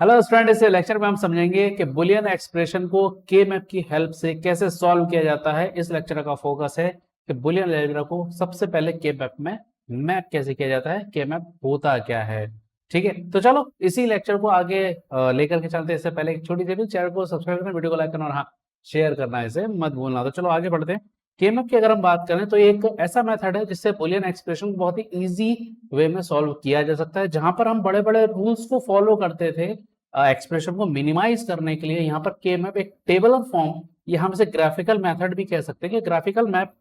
Hello student, इस lecture में हम समझेंगे कि बुलियन एक्सप्रेशन को के मैप की हेल्प से कैसे सॉल्व किया जाता है। इस लेक्चर का फोकस है कि बुलियन अलजेब्रा को सबसे पहले के मैप में मैप कैसे किया जाता है, के मैप होता क्या है। ठीक है, तो चलो इसी लेक्चर को आगे लेकर के चलते हैं। इससे पहले एक छोटी सी चैनल को सब्सक्राइब करना, वीडियो को लाइक करना और हाँ शेयर करना इसे मत भूलना। तो चलो आगे बढ़ते हैं। के मैप की अगर हम बात करें तो एक ऐसा मेथड है जिससे बुलियन एक्सप्रेशन को बहुत ही इजी वे में सॉल्व किया जा सकता है। जहां पर हम बड़े बड़े रूल्स को फॉलो करते थे एक्सप्रेशन को मिनिमाइज करने के लिए, यहाँ पर के मैप एक टेबलर फॉर्म या हम इसे ग्राफिकल मेथड भी कह सकते हैं कि ग्राफिकल मैप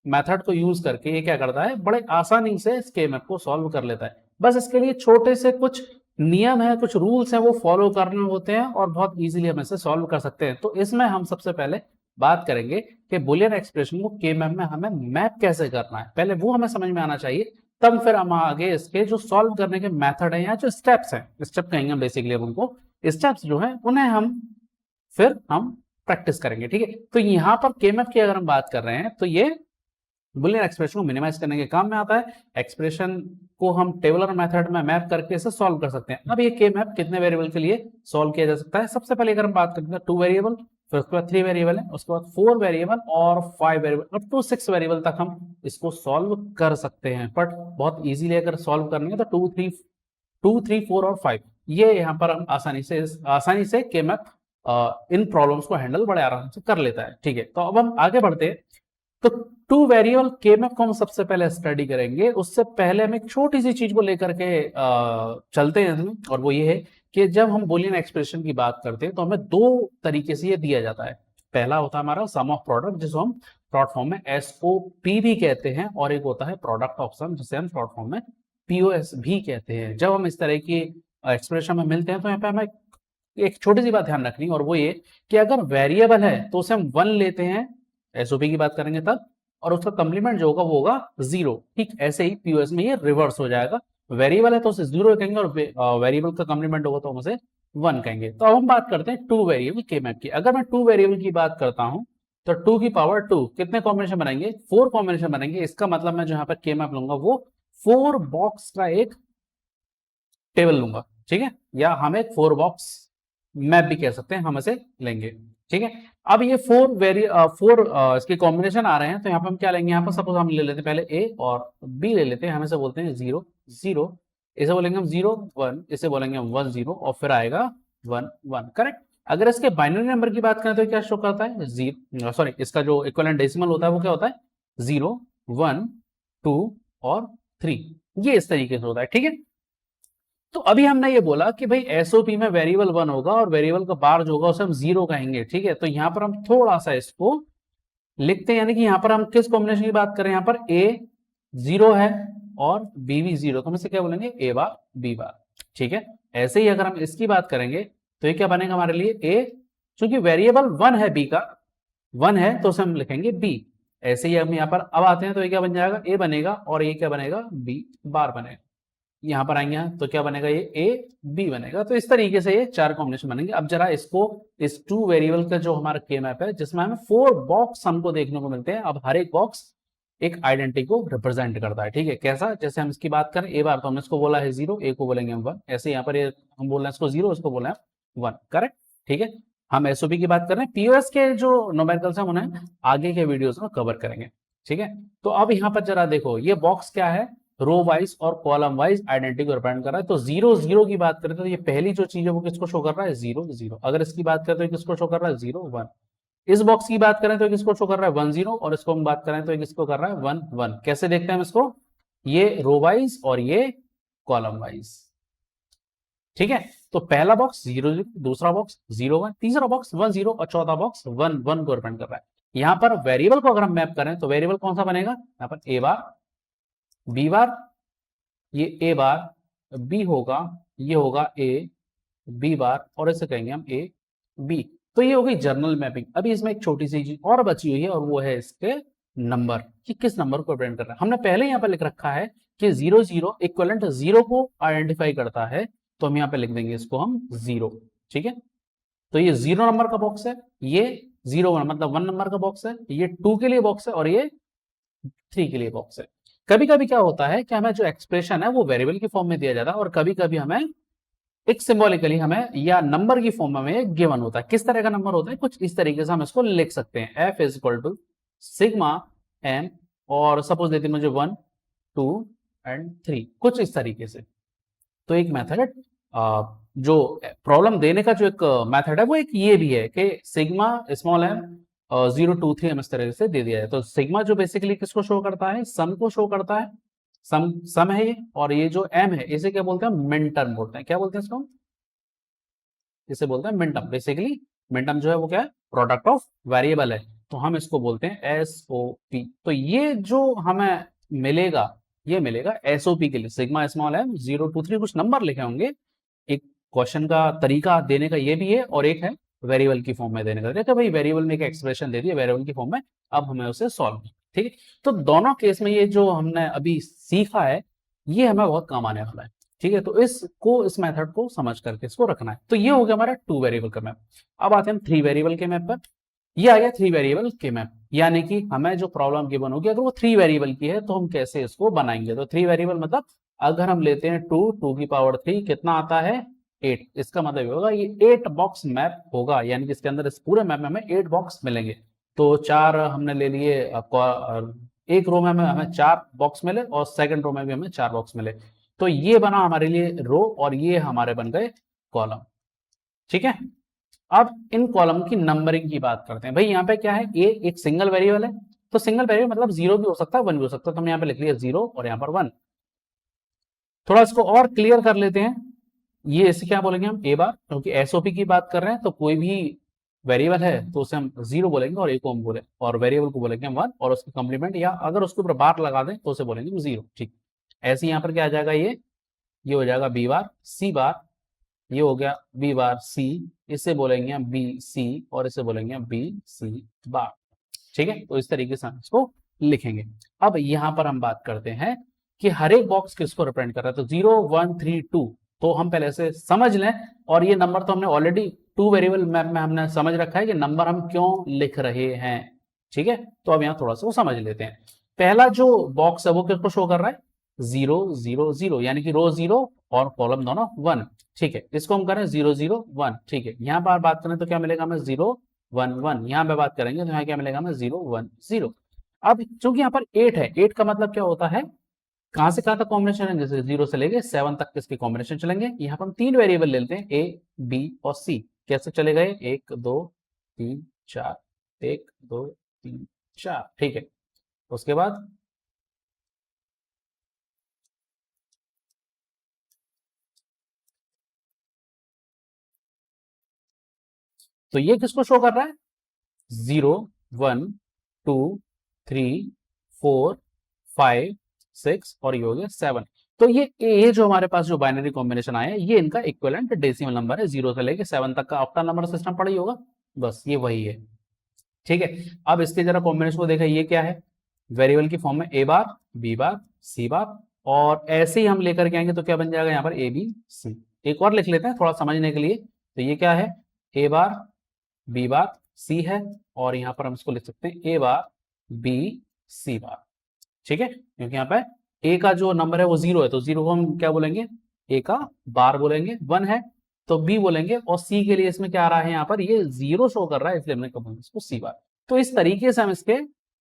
मेथड को यूज करके ये क्या करता है, बड़े आसानी से इस के मैप को सॉल्व कर लेता है। बस इसके लिए छोटे से कुछ नियम है, कुछ रूल्स हैं, वो फॉलो करने होते हैं और बहुत इजीली हम इसे सॉल्व कर सकते हैं। तो इसमें हम सबसे पहले बात करेंगे कि बुलियन एक्सप्रेशन को के मैप में हमें मैप कैसे करना है, पहले वो हमें समझ में आना चाहिए। तब फिर हम आगे इसके जो सॉल्व करने के मेथड है या जो स्टेप्स हैं, स्टेप कहेंगे हम बेसिकली अब उनको, स्टेप्स जो है उन्हें हम प्रैक्टिस करेंगे। ठीक है, तो यहां पर के मैप की अगर हम बात कर रहे हैं तो ये बुलियन एक्सप्रेशन को मिनिमाइज करने के काम में आता है। एक्सप्रेशन को हम टेबलर मेथड में मैप करके इसे सॉल्व कर सकते हैं। अब ये के मैप कितने वेरिएबल के लिए सॉल्व किया जा सकता है? सबसे पहले अगर हम बात करते हैं 2 वेरिएबल, फिर उसके बाद 3 वेरिएबल है, उसके बाद 4 वेरिएबल और 5 वेरिएबल, अप टू 6 वेरिएबल तक हम इसको सॉल्व कर सकते हैं। बट बहुत इजीली अगर सॉल्व करनी है तो 2 3 4 और 5 ये यहाँ पर हम आसानी से के मैप इन प्रॉब्लम्स को हैंडल बड़े आराम से कर लेता है। ठीक है, तो अब हम आगे बढ़ते हैं। तो 2 वेरिएबल के मैप को हम सबसे पहले स्टडी करेंगे। उससे पहले हम एक छोटी सी चीज को लेकर के चलते हैं, और वो ये है कि जब हम बुलियन एक्सप्रेशन की बात करते हैं तो हमें दो तरीके से ये दिया जाता है। पहला होता है हमारा सम ऑफ प्रोडक्ट, जिसको हम शॉर्ट फॉर्म में एसओपी भी कहते हैं, और एक होता है प्रोडक्ट ऑफ सम, जिसे हम शॉर्ट फॉर्म में पीओएस भी कहते हैं। जब हम इस तरह की एक्सप्रेशन में मिलते हैं तो यहाँ पे हमें एक छोटी सी बात ध्यान रखनी, और वो ये कि अगर वेरिएबल है तो उसे हम 1 लेते हैं, एसओपी की बात करेंगे तब, और उसका कंप्लीमेंट जो होगा वो होगा 0। ठीक ऐसे ही पीओएस में ये रिवर्स हो जाएगा। वेरिएबल है तो उसे 0 कहेंगे और वेरिएबल का कंप्लीमेंट होगा तो हम उसे 1 कहेंगे। तो अब हम बात करते हैं 2 वेरिएबल के मैप की। अगर मैं 2 वेरिएबल की बात करता हूं तो 2 की पावर 2 कितने कॉम्बिनेशन बनेंगे? 4 कॉम्बिनेशन बनेंगे। इसका मतलब मैं जो यहाँ पर के मैप लूंगा वो 4 बॉक्स का एक टेबल लूंगा। ठीक है, या हम एक 4 बॉक्स मैप भी कह सकते हैं, हम इसे लेंगे। ठीक है, अब ये 4 इसके कॉम्बिनेशन आ रहे हैं तो यहाँ पर हम क्या लेंगे? यहाँ पर सपोज हम ले लेते हैं पहले ए और बी ले लेते हैं, हम इसे बोलते हैं 0 0, इसे बोलेंगे हम 0 1, इसे बोलेंगे हम 1 0, और फिर आएगा 1 1। करेक्ट। अगर इसके बाइनरी नंबर की बात करें तो क्या शो करता है? जीरो, सॉरी, इसका जो इक्विवेलेंट डेसिमल होता है वो क्या होता है? 0 1 2 और 3, ये इस तरीके से होता है। ठीक है, तो अभी हमने ये बोला कि भाई एसओपी में वेरिएबल 1 होगा और वेरिएबल का बार जो होगा उसे हम 0 कहेंगे। ठीक है, तो यहां पर हम थोड़ा सा इसको लिखते हैं, यानी कि यहां पर हम किस कॉम्बिनेशन की बात करें? यहां पर ए 0 है और बी भी 0, तो हम इसे क्या बोलेंगे? ए बार बी बार। ठीक है, ऐसे ही अगर हम इसकी बात करेंगे तो ये क्या बनेगा हमारे लिए? ए, चूंकि वेरिएबल 1 है, बी का 1 है तो उसे हम लिखेंगे बी। ऐसे ही हम यहाँ पर अब आते हैं तो ये क्या बन जाएगा? ए बनेगा, और ये क्या बनेगा? बी बार बनेगा। यहां पर आएंगे तो क्या बनेगा? ये ए बी बनेगा। तो इस तरीके से ये 4 कॉम्बिनेशन बनेंगे। अब जरा इसको, इस 2 वेरिएबल का जो हमारा के मैप है जिसमें हमें 4 बॉक्स हमको देखने को मिलते हैं, अब हर एक बॉक्स एक आइडेंटिटी को रिप्रेजेंट करता है। ठीक है, कैसा? जैसे हम इसकी बात करें, ए बार तो हम इसको बोला है 0, ए को बोलेंगे हम 1, ऐसे यहाँ पर ये हम बोल रहे हैं इसको 0, इसको बोल रहे हैं 1। करेक्ट। ठीक है, हम एसओपी की बात कर रहे हैं, पीओएस के जो न्यूमेरिकल्स हैं उन्हें आगे के वीडियोस में कवर करेंगे। ठीक है, तो अब यहाँ पर जरा देखो, ये बॉक्स क्या है? रो वाइज और कॉलम वाइज आइडेंटिटी को रिप्रेजेंट कर रहा है। तो 0 0 की बात करें तो ये पहली जो चीज है वो किसको शो कर रहा है? 0 0। अगर इसकी बात करें तो किसको शो कर रहा है? 0 1। इस बॉक्स की बात करें तो किसको शो कर रहा है? 1 0, और इसको हम बात करें तो किसको कर रहा है? 1 1। कैसे देखते हैं हम इसको? ये रो वाइज और ये कॉलम वाइज। ठीक है, तो पहला बॉक्स 0 0, दूसरा बॉक्स 0 1, तीसरा बॉक्स 1 0 और चौथा बॉक्स 1 1 को रिप्रेजेंट कर रहा है। यहां पर वेरिएबल को अगर हम मैप करें तो वेरिएबल कौन सा बनेगा? यहां पर ए बार बी बार, ये ए बार बी होगा, ये होगा ए बी बार, और इसे कहेंगे हम ए बी। तो ये हो गई जर्नल मैपिंग। अभी इसमें एक छोटी सी चीज और बची हुई है, और वो है इसके नंबर, कि किस नंबर को रिप्रेजेंट कर रहा है। हमने पहले यहाँ पर लिख रखा है कि 0 0 इक्वलेंट 0 को आइडेंटिफाई करता है, तो हम यहाँ पे लिख देंगे इसको हम 0। ठीक है, तो ये 0 नंबर का बॉक्स है, ये 0 1 मतलब 1 नंबर का बॉक्स है, ये 2 के लिए बॉक्स है, और ये 3 के लिए बॉक्स है। कभी कभी क्या होता है कि हमें जो एक्सप्रेशन है वो वेरिएबल की फॉर्म में दिया जाता है, और कभी कभी हमें एक सिंबॉलिकली हमें या नंबर की फॉर्म में गिवन होता है। किस तरह का नंबर होता है, कुछ इस तरीके से हम इसको लिख सकते हैं, f is equal to sigma n, और सपोज देते हैं मुझे 1 2 एंड 3, कुछ इस तरीके से। तो एक मेथड है, जो प्रॉब्लम देने का जो एक मेथड है वो एक ये भी है कि सिग्मा स्मॉल एम 0 2 3 हम इस तरह से दे दिया है। तो सिग्मा जो बेसिकली किसको शो करता है, सम को शो करता है, सम है ये, और ये जो एम है इसे क्या बोलते हैं, मिन टर्म बोलते हैं। क्या बोलते हैं इसको, इसे बोलते हैं min term. Basically min term जो है वो क्या है, प्रोडक्ट ऑफ वेरिएबल है, तो हम इसको बोलते हैं एसओपी। तो ये जो हमें मिलेगा, ये मिलेगा एसओपी के लिए, सिग्मा स्मॉल एम 0 2 3 कुछ नंबर लिखे होंगे। एक क्वेश्चन का तरीका देने का ये भी है, और एक है वेरिएबल की फॉर्म में देने का। देखो भाई वेरिएबल में एक एक्सप्रेशन दे दिया वेरिएबल की फॉर्म में, अब हमें उसे सॉल्व, ठीक है। तो दोनों केस में ये जो हमने अभी सीखा है ये हमें बहुत काम आने वाला है, ठीक है। तो इस मेथड को समझ करके इसको रखना है। तो ये हो गया हमारा 2 वेरिएबल का मैप। अब आते हैं हम 3 वेरिएबल के मैप पर। ये आ गया 3 वेरिएबल के मैप, यानी कि हमें जो प्रॉब्लम गिवन होगी अगर वो 3 वेरिएबल की है तो हम कैसे इसको बनाएंगे। तो 3 वेरिएबल मतलब अगर हम लेते हैं 2 2 की पावर 3 कितना आता है 8, इसका मतलब होगा ये 8 बॉक्स मैप होगा, यानी कि इसके अंदर इस पूरे मैप में हमें 8 बॉक्स मिलेंगे। तो 4 हमने ले लिए, एक रो में हमें 4 बॉक्स मिले और सेकंड रो में भी हमें 4 बॉक्स मिले। तो ये बना हमारे लिए रो और ये हमारे बन गए कॉलम, ठीक है। अब इन कॉलम की नंबरिंग की बात करते हैं। भाई यहाँ पे क्या है, ए एक सिंगल वेरिएबल है, तो सिंगल वेरिएबल मतलब 0 भी हो सकता है 1 भी हो सकता है, तो हम यहाँ पे लिख लिया 0 और यहाँ पर 1। थोड़ा इसको और क्लियर कर लेते हैं, ये इसे क्या बोलेंगे हम, ए बार, क्योंकि एसओपी की बात कर रहे हैं तो कोई भी वेरिएबल है तो उसे हम 0 बोलेंगे और ए को हम बोले, और वेरिएबल को बोलेंगे हम 1 और उसके कॉम्प्लीमेंट, या अगर उसके ऊपर बार लगा दें तो उसे बोलेंगे हम 0, ठीक। ऐसे यहाँ पर क्या आ जाएगा, ये हो जाएगा बी बार सी बार, ये हो गया बी बार सी, इसे बोलेंगे हम बी सी और इसे बोलेंगे हम बी सी बार, ठीक है। तो इस तरीके से हम इसको लिखेंगे। अब यहां पर हम बात करते हैं कि हर एक बॉक्स किसको रिप्रेजेंट कर रहा है, तो 0 1 3 2, तो हम पहले से समझ लें। और ये नंबर तो हमने ऑलरेडी 2 वेरिएबल मैप में हमने समझ रखा है कि नंबर हम क्यों लिख रहे हैं, ठीक है। तो अब यहाँ थोड़ा सा वो समझ लेते हैं। पहला जो बॉक्स है वो किसको शो कर रहा है, 0 0 0, यानी कि रो 0 और कॉलम दोनों 1, ठीक है। इसको हम करें 0 0 1, ठीक है। यहाँ पर बात करें तो क्या मिलेगा हमें 0 1 1, यहाँ पे बात करेंगे तो यहाँ क्या मिलेगा हमें 0 1 0। अब चूंकि यहाँ पर 8 है, 8 का मतलब क्या होता है, कहां से कहां तक कॉम्बिनेशन है, जैसे 0 से लेके 7 तक इसके कॉम्बिनेशन चलेंगे। यहाँ पर हम 3 वेरिएबल ले लेते हैं, ए बी और सी। कैसे चले गए, 1 2 3 4, 1 2 3 4, ठीक है। उसके बाद तो ये किसको शो कर रहा है, 0 1 2 3 4 5 6 और ये हो गया 7। तो ये जो हमारे पास जो बाइनरी कॉम्बिनेशन आया है ये इनका इक्विवेलेंट डेसिमल नंबर है, 0 से लेके 7 तक का ऑक्टल नंबर सिस्टम पढ़ा ही होगा, बस ये वही है, ठीक है। अब इसके जरा कॉम्बिनेशन को देखा, ये क्या है, वेरिएबल की फॉर्म में ए बार बी बार सी बार, और ऐसे ही हम लेकर के आएंगे तो क्या बन जाएगा यहाँ पर ए बी सी। एक और लिख लेते हैं थोड़ा समझने के लिए, तो ये क्या है, ए बार बी बार सी है, और यहाँ पर हम इसको लिख सकते हैं ए बार बी सी बार, ठीक है। क्योंकि यहाँ पे ए का जो नंबर है वो 0 है, तो 0 को हम क्या बोलेंगे, ए का बार बोलेंगे, 1 है तो बी बोलेंगे, और सी के लिए इसमें क्या आ रहा है, यहाँ पर ये 0 शो कर रहा है इसलिए हमने कहा इसको सी बार। तो इस तरीके से हम इसके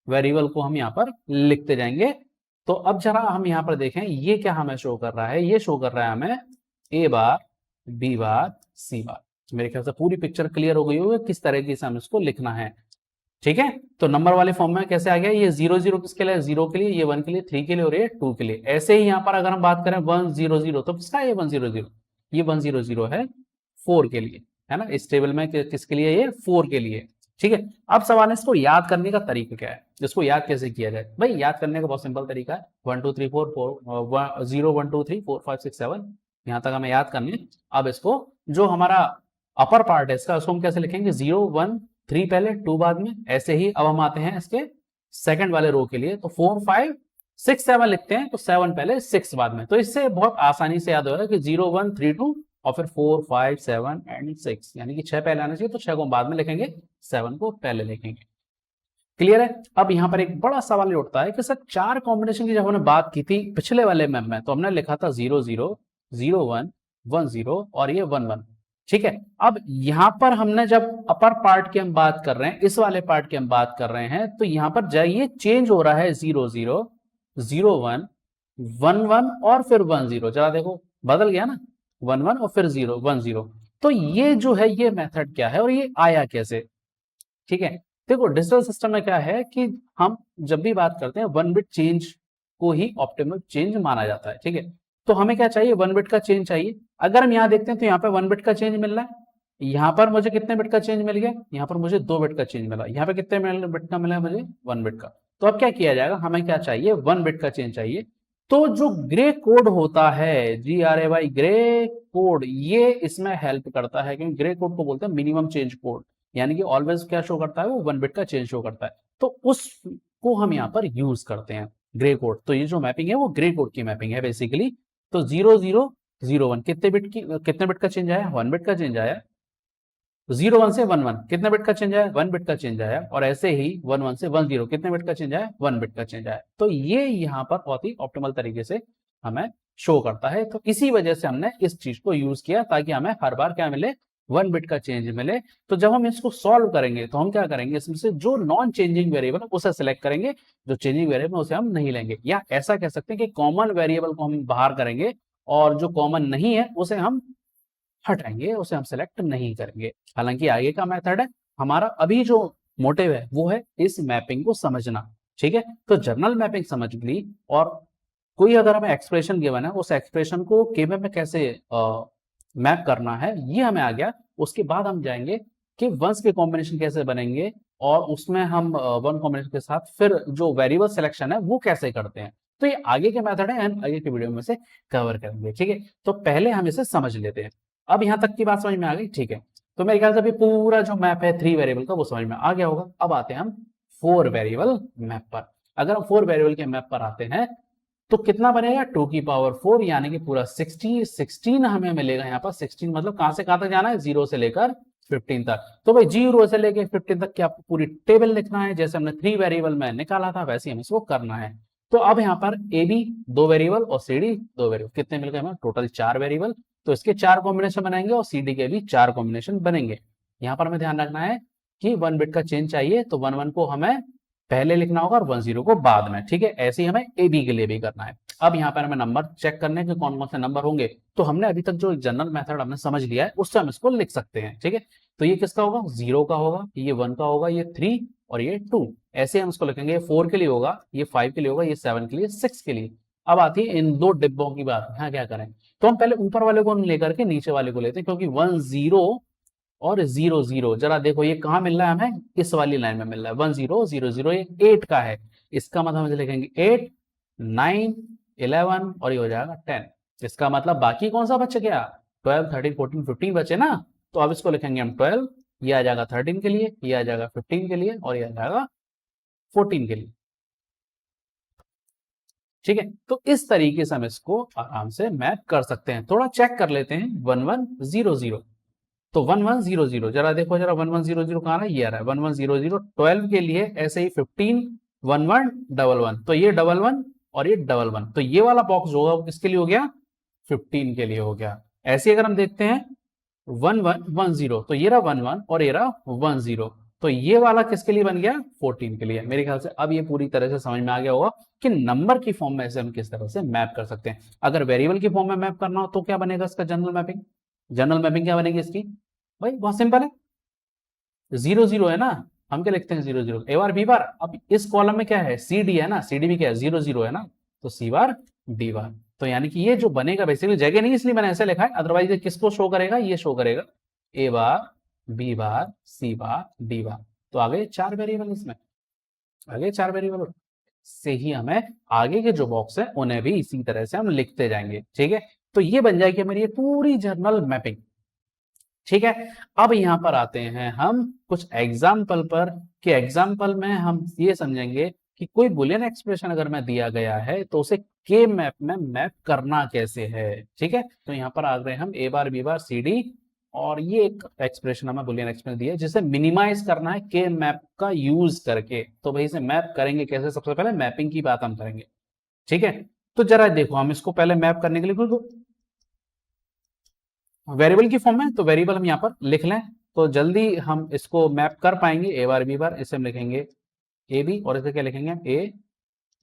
वेरिएबल को हम यहाँ पर लिखते जाएंगे। तो अब जरा हम यहाँ पर देखें ये क्या हमें शो कर रहा है, ये शो कर रहा है हमें ए बार बी बार सी बार। मेरे ख्याल से पूरी पिक्चर क्लियर हो गई होगी किस तरीके से हम इसको लिखना है, ठीक है। तो नंबर वाले फॉर्म में कैसे आ गया, ये 0 0 किसके लिए, 0 के लिए, ये 1 के लिए, 3 के लिए और ये 2 के लिए। ऐसे ही यहाँ पर अगर हम बात करें 1 0 0, तो किसका है ये 1 0 0, ये 1 0 0 है 4 के लिए, है ना। इस टेबल में किसके लिए, ये 4 के लिए, ठीक है। अब सवाल है इसको याद करने का तरीका क्या है, इसको याद कैसे किया जाए। भाई याद करने का बहुत सिंपल तरीका है, 1 2 3 4 4 0 1 2 3 4 5 6 7, यहाँ तक हमें याद करनी है। अब इसको जो हमारा अपर पार्ट है इसका, उसको हम कैसे लिखेंगे, 0 1 3 पहले 2 बाद में। ऐसे ही अब हम आते हैं इसके सेकंड वाले रो के लिए, तो 4 5 6 7 लिखते हैं, तो 7 पहले 6 बाद में। तो इससे बहुत आसानी से याद होगा कि 0 1 3 2 और फिर 4 5 7 एंड 6, यानी कि 6 पहले आना चाहिए, तो 6 को बाद में लिखेंगे, 7 को पहले लिखेंगे। क्लियर है। अब यहाँ पर एक बड़ा सवाल ये उठता है कि सर 4 कॉम्बिनेशन की जब हमने बात की थी पिछले वाले मैम में, तो हमने लिखा था 0 0 0 1 10 और ये 11। ठीक है, अब यहां पर हमने जब अपर पार्ट की हम बात कर रहे हैं, इस वाले पार्ट की हम बात कर रहे हैं, तो यहां पर जाइए चेंज हो रहा है 00, 01, 11 और फिर 10। जरा देखो बदल गया ना, 11 और फिर 10। तो ये जो है ये मेथड क्या है और ये आया कैसे? ठीक है, देखो डिजिटल सिस्टम में क्या है कि हम जब भी बात करते हैं 1 बिट चेंज को ही ऑप्टिमल चेंज माना जाता है। ठीक है, तो हमें क्या चाहिए? 1 बिट का चेंज चाहिए। अगर हम यहाँ देखते हैं तो यहाँ पे 1 बिट का चेंज मिल रहा है, यहाँ पर मुझे कितने बिट का चेंज मिल गया? यहाँ पर मुझे 2 बिट का चेंज मिला। यहाँ पे कितने बिट का मिला है मुझे? 1 बिट का। तो अब क्या किया जाएगा? हमें क्या चाहिए? 1 बिट का चेंज चाहिए। तो जो ग्रे कोड होता है, GRAY ग्रे कोड, ये इसमें हेल्प करता है, क्योंकि ग्रे कोड को बोलते हैं मिनिमम चेंज कोड, यानी कि ऑलवेज क्या शो करता है? वो 1 बिट का चेंज शो करता है। तो उसको हम यहाँ पर यूज करते हैं, ग्रे कोड। तो ये जो मैपिंग है वो ग्रे कोड की मैपिंग है बेसिकली। तो 0001 कितने बिट का चेंज आया? 1 बिट का चेंज आया। 01 से 11 कितने बिट का चेंज आया? 1 बिट का चेंज आया। और ऐसे ही 11 से 10 कितने बिट का चेंज आया? 1 बिट का चेंज आया। तो ये यहाँ पर बहुत ही ऑप्टिमल तरीके से हमें शो करता है। तो इसी वजह से हमने इस चीज को यूज किया, ताकि हमें हर बार क्या मिले? 1 बिट का चेंज मिले। तो जब हम इसको सॉल्व करेंगे तो हम क्या करेंगे? इसमें से जो नॉन चेंजिंग वेरिएबल है उसे सिलेक्ट करेंगे, जो चेंजिंग वेरिएबल उसे हम नहीं लेंगे। या ऐसा कह सकते हैं कि कॉमन वेरिएबल को हम बाहर करेंगे और जो कॉमन नहीं है उसे हम हटाएंगे, उसे हम सेलेक्ट नहीं करेंगे। हालांकि आगे का मेथड है, हमारा अभी जो मोटिव है वो है इस मैपिंग को समझना। ठीक है, तो जर्नल मैपिंग समझ ली, और कोई अगर हमें एक्सप्रेशन गिवन है, उस एक्सप्रेशन को केमएप में कैसे मैप करना है ये हमें आ गया। उसके बाद हम जाएंगे कि वंस के कॉम्बिनेशन कैसे बनेंगे, और उसमें हम वन कॉम्बिनेशन के साथ फिर जो वेरिएबल सिलेक्शन है वो कैसे करते हैं। तो ये आगे के मेथड है, हम आगे के वीडियो में से कवर करेंगे। ठीक है, तो पहले हम इसे समझ लेते हैं। अब यहां तक की बात समझ में आ गई? ठीक है, तो मेरे ख्याल से अभी पूरा जो मैप है 3 वेरिएबल का वो समझ में आ गया होगा। अब आते हैं हम 4 वेरिएबल मैप पर। अगर हम 4 वेरिएबल के मैप पर आते हैं तो कितना बनेगा? 2 की पावर 4, यानी कि पूरा 16 हमें मिलेगा। यहाँ पर 16 मतलब कहां से कहां तक जाना है? 0 से लेकर 15 तक। तो भाई 0 से लेकर 15 तक की आपको पूरी टेबल लिखना है, जैसे हमने 3 वेरिएबल में निकाला था वैसे हमें इसको करना है। तो अब यहाँ पर ए बी 2 वेरिएबल और सी डी 2 वेरिएबल, कितने मिल गए हमें? Total 4 variable. तो इसके 4 कॉम्बिनेशन बनाएंगे और सी डी के भी 4 कॉम्बिनेशन बनेंगे। यहाँ पर हमें ध्यान रखना है कि 1 बिट का चेंज चाहिए, तो 11 को हमें पहले लिखना होगा और 10 को बाद में। ठीक है, ऐसे ही हमें ए बी के लिए भी करना है। अब यहाँ पर हमें नंबर चेक करने के कौन कौन से नंबर होंगे, तो हमने अभी तक जो जनरल मेथड हमने समझ लिया है उससे हम इसको लिख सकते हैं। ठीक है, तो ये किसका होगा? 0 का होगा, ये 1 का होगा, ये 3 और ये 2। ऐसे हम इसको लिखेंगे। 4 के लिए होगा, ये 5 के लिए होगा, ये 7 के लिए, 6 के लिए। अब आती है इन 2 डिब्बों की बात। यहाँ क्या करें? तो हम पहले ऊपर वाले को लेकर के नीचे वाले को लेते हैं, क्योंकि 10 और 00, जरा देखो ये कहाँ मिल रहा है हमें? इस वाली लाइन में मिल रहा है। 1000, ये 8 का है। इसका मतलब हम लिखेंगे 8, 9, 11 और ये हो जाएगा 10। इसका मतलब बाकी कौन सा बच गया? 12, 13, 14, 15 बचे ना। तो अब इसको लिखेंगे हम 12, ये आ जाएगा 13 के लिए, ये आ जाएगा 15 के लिए और ये आ जाएगा 14 के लिए। ठीक है, तो इस तरीके से हम इसको आराम से मैप कर सकते हैं। थोड़ा चेक कर लेते हैं। 1100, तो 1100, जरा देखो जरा 1100 कहाँ रहा है? ये आ रहा है 1100। 12 के लिए ऐसे ही 15, 1111, तो ये 11 और ये 11, तो ये वाला बॉक्स जो होगा वो किसके लिए हो गया? 15 के लिए हो गया। ऐसे अगर हम देखते हैं 1110, तो ये रहा 11 और ये रहा 10, तो ये वाला किसके लिए बन गया? 14 के लिए। मेरे ख्याल से अब ये पूरी तरह से समझ में आ गया होगा कि नंबर की फॉर्म में से हम किस तरह से मैप कर सकते हैं। अगर वेरिएबल की फॉर्म में मैप करना हो तो क्या बनेगा इसका? General mapping. जनरल मैपिंग क्या बनेगी इसकी? भाई बहुत सिंपल है, 00 है ना, हम क्या लिखते हैं? 00 ए बार बी बार। अब इस कॉलम में क्या है? सी डी है ना, सी डी भी क्या है? 00 है ना, तो सी बार डी बार। तो यानी कि ये जो बनेगा बेसिकली जगह नहीं इसलिए मैंने ऐसे लिखा है, अदरवाइज ये किसको शो करेगा? ये शो करेगा ए बार, बी बार, सी बार, डी बार। तो आगे 4 वेरिएबल, इसमें आगे 4 वेरिएबल से ही हमें आगे के जो बॉक्स है उन्हें भी इसी तरह से हम लिखते जाएंगे। ठीक है, तो ये बन जाएगी हमारी ये पूरी जर्नल मैपिंग। ठीक है, अब यहां पर आते हैं हम कुछ एग्जाम्पल पर, कि एग्जाम्पल में हम ये समझेंगे कि कोई बुलियन एक्सप्रेशन अगर मैं दिया गया है तो उसे के मैप में मैप करना कैसे है। ठीक है, तो यहां पर आ गए हम ए बार, बी बार, सी डी, और ये एक एक्सप्रेशन हमें बुलियन एक्सप्रेशन दिया है जिसे मिनिमाइज करना है के मैप का यूज करके। तो भाई इसे मैप करेंगे कैसे? सबसे पहले मैपिंग की बात हम करेंगे। ठीक है, तो जरा देखो हम इसको पहले मैप करने के लिए वेरिएबल की फॉर्म में, तो वेरिएबल हम यहाँ पर लिख लें तो जल्दी हम इसको मैप कर पाएंगे। ए बार बी बार, इसे हम लिखेंगे ए बी, और इसे क्या लिखेंगे ए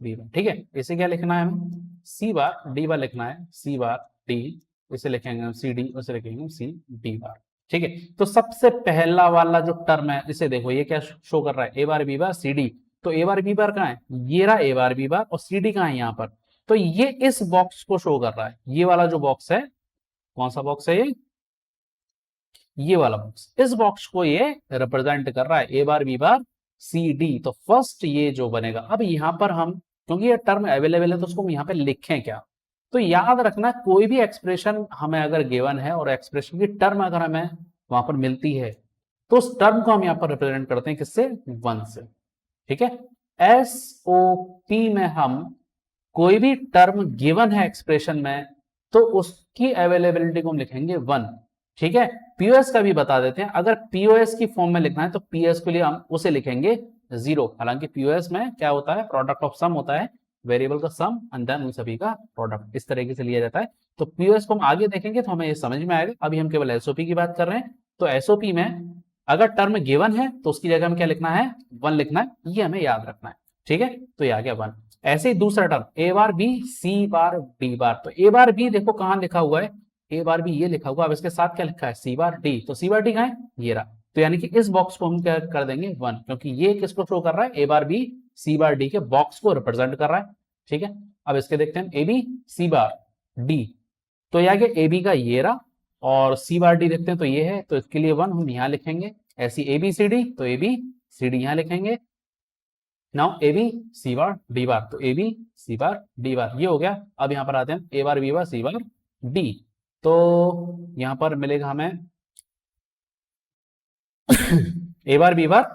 बी बार। ठीक है, इसे क्या लिखना है हमें सी बार डी बार लिखना है, सी बार डी, इसे लिखेंगे हम सी डी, उसे लिखेंगे सी डी बार। ठीक है, तो सबसे पहला वाला जो टर्म है इसे देखो, ये क्या शो कर रहा है ए बार बी बार सी डी। तो ए बार बी बार कहाँ है, ये रहा ए बार बी बार, और सी डी कहाँ है यहाँ पर। तो ये इस बॉक्स को शो कर रहा है, ये वाला जो बॉक्स है, कौन सा बॉक्स है ये वाला बॉक्स, इस बॉक्स को ये रिप्रेजेंट कर रहा है ए बार बी बार सी डी। तो फर्स्ट ये जो बनेगा, अब यहां पर हम, क्योंकि ये टर्म अवेलेबल है तो उसको हम यहां पे लिखें क्या, तो याद रखना कोई भी एक्सप्रेशन हमें अगर गिवन है और एक्सप्रेशन की टर्म अगर हमें वहां पर मिलती है तो उस टर्म को हम यहां पर रिप्रेजेंट करते हैं किससे, 1 से। ठीक है, एस ओ पी में हम कोई भी टर्म गिवन है एक्सप्रेशन में तो उसकी अवेलेबिलिटी को हम लिखेंगे 1। ठीक है, पीओएस का भी बता देते हैं, अगर पीओएस की फॉर्म में लिखना है तो पीओएस के लिए हम उसे लिखेंगे 0। हालांकि पीओएस में क्या होता है, प्रोडक्ट ऑफ सम होता है, वेरिएबल का सम एंड देन उन सभी का प्रोडक्ट, इस तरीके से लिया जाता है। तो पीओएस को हम आगे देखेंगे तो हमें ये समझ में आएगा, अभी हम केवल एसओपी की बात कर रहे हैं। तो एसओपी में अगर टर्म गिवन है तो उसकी जगह हम क्या लिखना है, 1 लिखना है, ये हमें याद रखना है। ठीक है, तो ये आ गया 1। ऐसे ही दूसरा टर्म ए बार B C bar D bar, तो ए बार बी देखो कहां लिखा हुआ है, ए बार बी ये लिखा हुआ, अब इसके साथ क्या लिखा है सी बार डी, तो सी बार डी कहां है, ये रहा। तो यानी कि इस बॉक्स को हम क्या कर देंगे 1, क्योंकि ये किसको शो कर रहा है, ए बार बी सी बार डी के बॉक्स को रिप्रेजेंट कर रहा है। ठीक है, अब इसके देखते हैं ए बी सी बार डी, तो ये आ गया ए बी का ये रहा, और सी बार डी देखते हैं तो ये है, तो इसके लिए 1 हम यहां लिखेंगे। ऐसी ए बी सी डी, तो ए बी सी डी यहां लिखेंगे। Now A B C bar D bar, तो A B C bar D बार ये हो गया। अब यहां पर आते हैं ए बार बी बार सी बार डी, तो यहां पर मिलेगा हमें ए बार बी बार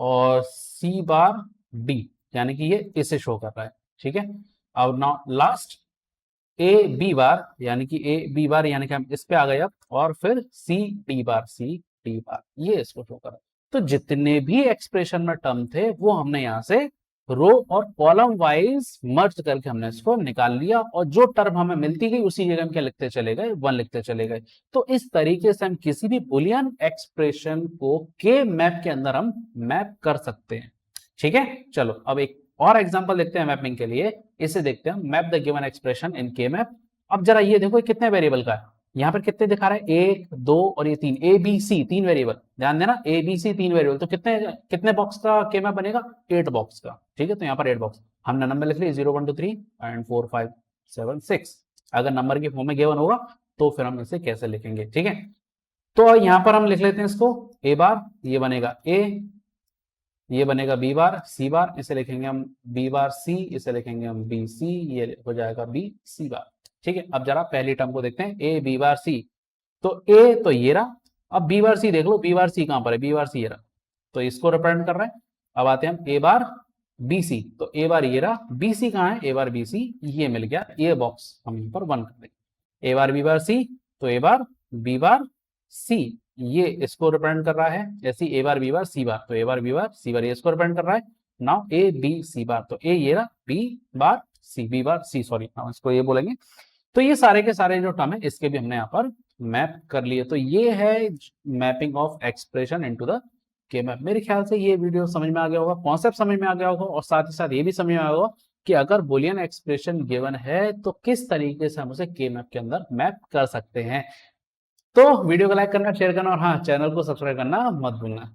और सी बार डी, यानी कि ये इसे शो कर रहा है। ठीक है, अब now last A B bar, यानी कि ए बी बार, यानी कि हम इस पे आ गए अब, और फिर सी डी बार, सी डी बार ये इसको शो कर रहा है। तो जितने भी एक्सप्रेशन में टर्म थे वो हमने यहां से रो और कॉलम वाइज मर्ज करके हमने इसको निकाल लिया, और जो टर्म हमें मिलती गई उसी जगह हम क्या लिखते चले गए, 1 लिखते चले गए। तो इस तरीके से हम किसी भी बुलियन एक्सप्रेशन को के मैप के अंदर हम मैप कर सकते हैं। ठीक है, चलो अब एक और एग्जांपल देखते हैं मैपिंग के लिए, इसे देखते हैं map the given expression in के मैप। अब जरा ये देखो कितने वेरिएबल का है, यहाँ पर कितने दिखा रहा है, 1 2 और ये 3, ए बी सी 3 वेरिएबल, ध्यान देना ए बी सी 3 वेरिएबल, तो कितने कितने बॉक्स का के मैप बनेगा, 8 बॉक्स का। ठीक है, तो यहाँ पर 8 बॉक्स हमने नंबर लिख लिए 0 1 2 3 एंड 4 5 7 6। अगर नंबर की फॉर्म में गिवन होगा तो फिर हम इसे कैसे लिखेंगे। ठीक है, तो यहाँ पर हम लिख लेते हैं इसको ए बार, ये बनेगा ए, ये बनेगा बी बार सी बार, इसे लिखेंगे हम बी बार सी, इसे लिखेंगे हम बी सी, ये हो जाएगा बी सी बार। ठीक है, अब जरा पहली टर्म को देखते हैं ए बी बार सी, तो ए तो ये रहा, अब बी बार सी देख लो, बी बार सी कहां पर है, बी बार सी ये रहा, तो इसको रिप्रेजेंट कर रहे हैं। अब आते हैं हम ए बार बी सी, तो ए बार ये रहा, बी सी कहां है, ए बार बी सी ये मिल गया, ये बॉक्स हम यहाँ पर 1 कर देंगे। ए बार बी बार सी, तो ए बार बी बार सी ये इसको रिप्रेजेंट कर रहा है, जैसे ए बार बी बार सी बार, तो ए बार बी बार सी बार ये इसको रिप्रेजेंट कर रहा है। नाउ ए बी सी बार, तो ए ये रहा, बी बार सी, बी बार सी, सॉरी इसको ये बोलेंगे। तो ये सारे के सारे जो टर्म है इसके भी हमने यहाँ पर मैप कर लिए। तो ये है mapping of expression into the के मैप। मेरे ख्याल से ये वीडियो समझ में आ गया होगा, कॉन्सेप्ट समझ में आ गया होगा, और साथ ही साथ ये भी समझ में आया होगा कि अगर बुलियन एक्सप्रेशन गिवन है तो किस तरीके से हम उसे के मैप के अंदर मैप कर सकते हैं। तो वीडियो को लाइक करना, शेयर करना, और हाँ चैनल को सब्सक्राइब करना मत भूलना।